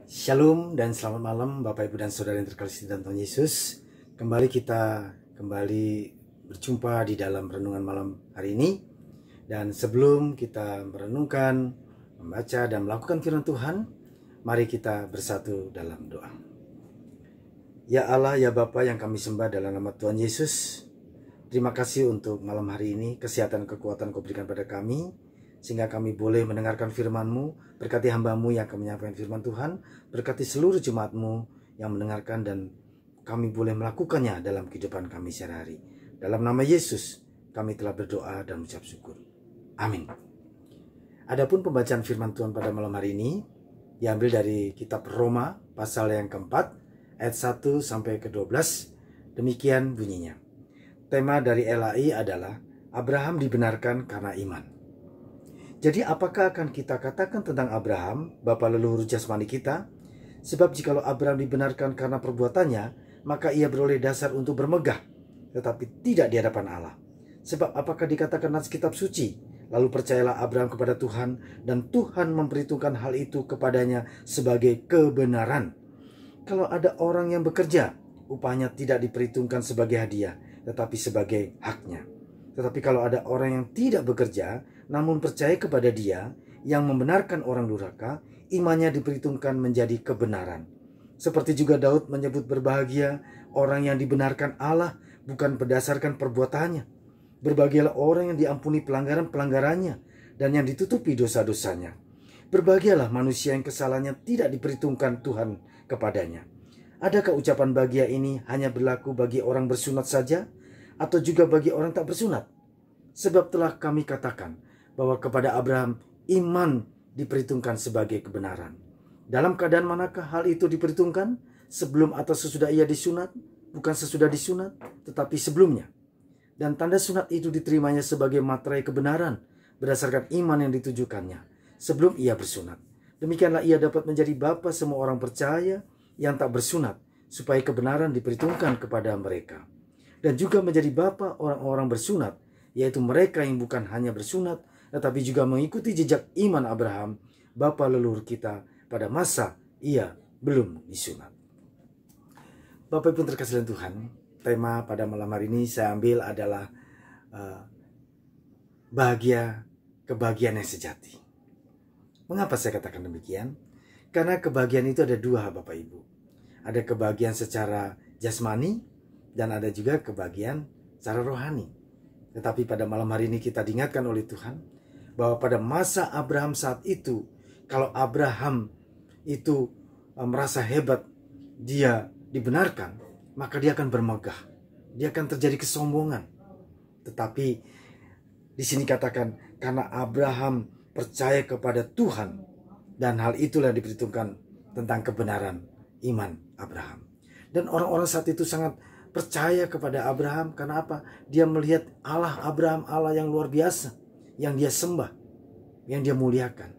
Shalom dan selamat malam Bapak Ibu dan Saudara yang terkasih dalam Tuhan Yesus. Kita berjumpa di dalam renungan malam hari ini. Dan sebelum kita merenungkan, membaca dan melakukan firman Tuhan, mari kita bersatu dalam doa. Ya Allah, ya Bapa yang kami sembah dalam nama Tuhan Yesus, terima kasih untuk malam hari ini, kesehatan kekuatan Kau berikan pada kami, sehingga kami boleh mendengarkan firman-Mu. Berkati hamba-Mu yang akan menyampaikan firman Tuhan, berkati seluruh jemaat-Mu yang mendengarkan, dan kami boleh melakukannya dalam kehidupan kami sehari-hari. Dalam nama Yesus kami telah berdoa dan mengucap syukur. Amin. Adapun pembacaan firman Tuhan pada malam hari ini diambil dari kitab Roma pasal yang keempat ayat 1 sampai ke 12. Demikian bunyinya. Tema dari LAI adalah Abraham dibenarkan karena iman. Jadi apakah akan kita katakan tentang Abraham, bapa leluhur jasmani kita? Sebab jikalau Abraham dibenarkan karena perbuatannya, maka ia beroleh dasar untuk bermegah, tetapi tidak di hadapan Allah. Sebab apakah dikatakan dalam kitab suci, lalu percayalah Abraham kepada Tuhan, dan Tuhan memperhitungkan hal itu kepadanya sebagai kebenaran. Kalau ada orang yang bekerja, upahnya tidak diperhitungkan sebagai hadiah, tetapi sebagai haknya. Tetapi kalau ada orang yang tidak bekerja, namun percaya kepada Dia yang membenarkan orang durhaka, imannya diperhitungkan menjadi kebenaran. Seperti juga Daud menyebut berbahagia orang yang dibenarkan Allah bukan berdasarkan perbuatannya. Berbahagialah orang yang diampuni pelanggaran-pelanggarannya dan yang ditutupi dosa-dosanya. Berbahagialah manusia yang kesalahannya tidak diperhitungkan Tuhan kepadanya. Adakah ucapan bahagia ini hanya berlaku bagi orang bersunat saja, atau juga bagi orang tak bersunat? Sebab telah kami katakan bahwa kepada Abraham iman diperhitungkan sebagai kebenaran. Dalam keadaan manakah hal itu diperhitungkan? Sebelum atau sesudah ia disunat? Bukan sesudah disunat, tetapi sebelumnya. Dan tanda sunat itu diterimanya sebagai materai kebenaran berdasarkan iman yang ditujukannya sebelum ia bersunat. Demikianlah ia dapat menjadi bapa semua orang percaya yang tak bersunat, supaya kebenaran diperhitungkan kepada mereka. Dan juga menjadi bapa orang-orang bersunat, yaitu mereka yang bukan hanya bersunat, tetapi juga mengikuti jejak iman Abraham, bapa leluhur kita, pada masa ia belum disunat. Bapak Ibu terkasih dalam Tuhan, tema pada malam hari ini saya ambil adalah kebahagiaan yang sejati. Mengapa saya katakan demikian? Karena kebahagiaan itu ada dua, Bapak Ibu. Ada kebahagiaan secara jasmani dan ada juga kebahagiaan secara rohani. Tetapi pada malam hari ini kita diingatkan oleh Tuhan bahwa pada masa Abraham saat itu, kalau Abraham itu merasa hebat, dia dibenarkan, maka dia akan bermegah. Dia akan terjadi kesombongan. Tetapi di sini katakan karena Abraham percaya kepada Tuhan, dan hal itulah yang diperhitungkan tentang kebenaran iman Abraham. Dan orang-orang saat itu sangat percaya kepada Abraham. Karena apa? Dia melihat Allah Abraham, Allah yang luar biasa, yang dia sembah, yang dia muliakan.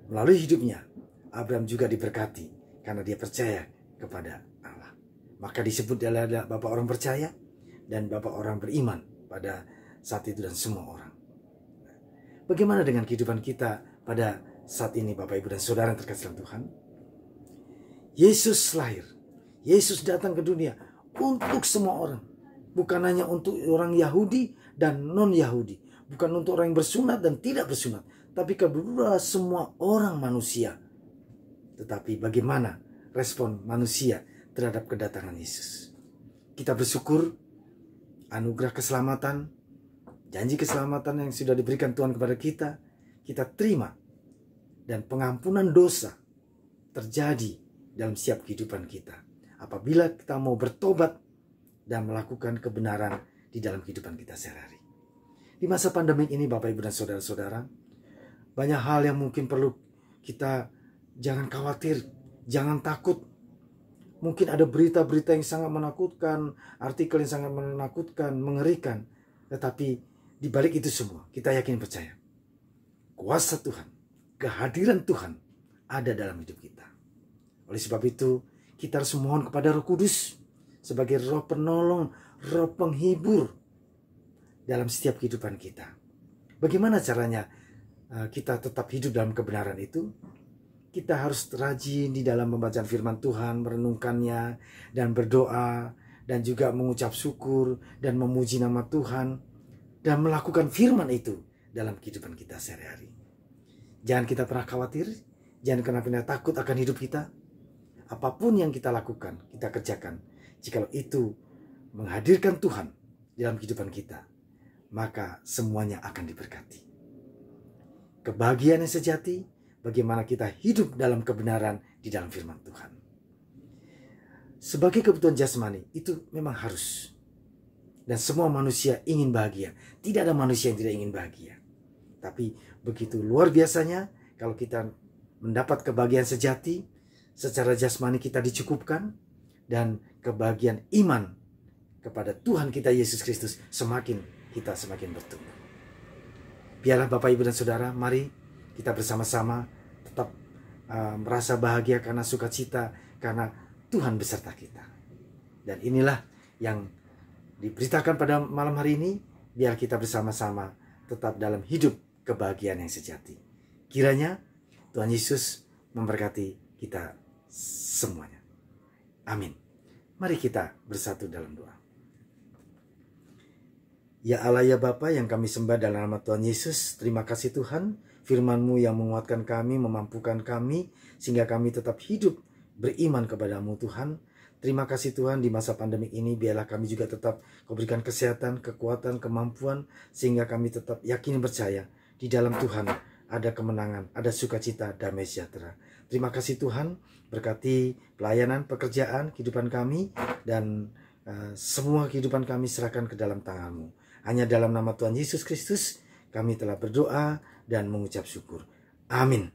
Melalui hidupnya, Abraham juga diberkati karena dia percaya kepada Allah. Maka disebut dia adalah bapak orang percaya dan bapak orang beriman pada saat itu dan semua orang. Bagaimana dengan kehidupan kita pada saat ini, Bapak Ibu dan Saudara yang terkasih dalam Tuhan? Yesus lahir, Yesus datang ke dunia untuk semua orang. Bukan hanya untuk orang Yahudi dan non-Yahudi. Bukan untuk orang yang bersunat dan tidak bersunat. Tapi kedua semua orang manusia. Tetapi bagaimana respon manusia terhadap kedatangan Yesus? Kita bersyukur anugerah keselamatan, janji keselamatan yang sudah diberikan Tuhan kepada kita terima. Dan pengampunan dosa terjadi dalam setiap kehidupan kita. Apabila kita mau bertobat dan melakukan kebenaran di dalam kehidupan kita sehari-hari. Di masa pandemik ini Bapak Ibu dan Saudara-saudara, banyak hal yang mungkin perlu kita jangan khawatir, jangan takut. Mungkin ada berita-berita yang sangat menakutkan, artikel yang sangat menakutkan, mengerikan. Tetapi di balik itu semua kita yakin percaya. Kuasa Tuhan, kehadiran Tuhan ada dalam hidup kita. Oleh sebab itu, kita harus mohon kepada Roh Kudus sebagai roh penolong, roh penghibur dalam setiap kehidupan kita. Bagaimana caranya kita tetap hidup dalam kebenaran itu? kita harus rajin di dalam pembacaan firman Tuhan, merenungkannya, dan berdoa, dan juga mengucap syukur, dan memuji nama Tuhan, dan melakukan firman itu dalam kehidupan kita sehari-hari. Jangan kita pernah khawatir, jangan pernah takut akan hidup kita. Apapun yang kita lakukan, kita kerjakan, jikalau itu menghadirkan Tuhan dalam kehidupan kita, maka semuanya akan diberkati. Kebahagiaan yang sejati, bagaimana kita hidup dalam kebenaran di dalam firman Tuhan. Sebagai kebutuhan jasmani, itu memang harus. Dan semua manusia ingin bahagia. Tidak ada manusia yang tidak ingin bahagia. Tapi begitu luar biasanya kalau kita mendapat kebahagiaan sejati, secara jasmani kita dicukupkan, dan kebahagiaan iman kepada Tuhan kita Yesus Kristus semakin bertumbuh. Biarlah Bapak, Ibu, dan Saudara, mari kita bersama-sama tetap merasa bahagia karena sukacita, karena Tuhan beserta kita. Dan inilah yang diberitakan pada malam hari ini, biar kita bersama-sama tetap dalam hidup kebahagiaan yang sejati. Kiranya Tuhan Yesus memberkati kita semuanya. Amin. Mari kita bersatu dalam doa. Ya Allah, ya Bapa yang kami sembah dalam nama Tuhan Yesus, terima kasih Tuhan, firman-Mu yang menguatkan kami, memampukan kami, sehingga kami tetap hidup beriman kepadamu Tuhan. Terima kasih Tuhan, di masa pandemik ini biarlah kami juga tetap Kau berikan kesehatan, kekuatan, kemampuan, sehingga kami tetap yakin percaya di dalam Tuhan ada kemenangan, ada sukacita, damai sejahtera. Terima kasih Tuhan, berkati pelayanan, pekerjaan, kehidupan kami, dan semua kehidupan kami serahkan ke dalam tangan-Mu. Hanya dalam nama Tuhan Yesus Kristus kami telah berdoa dan mengucap syukur. Amin.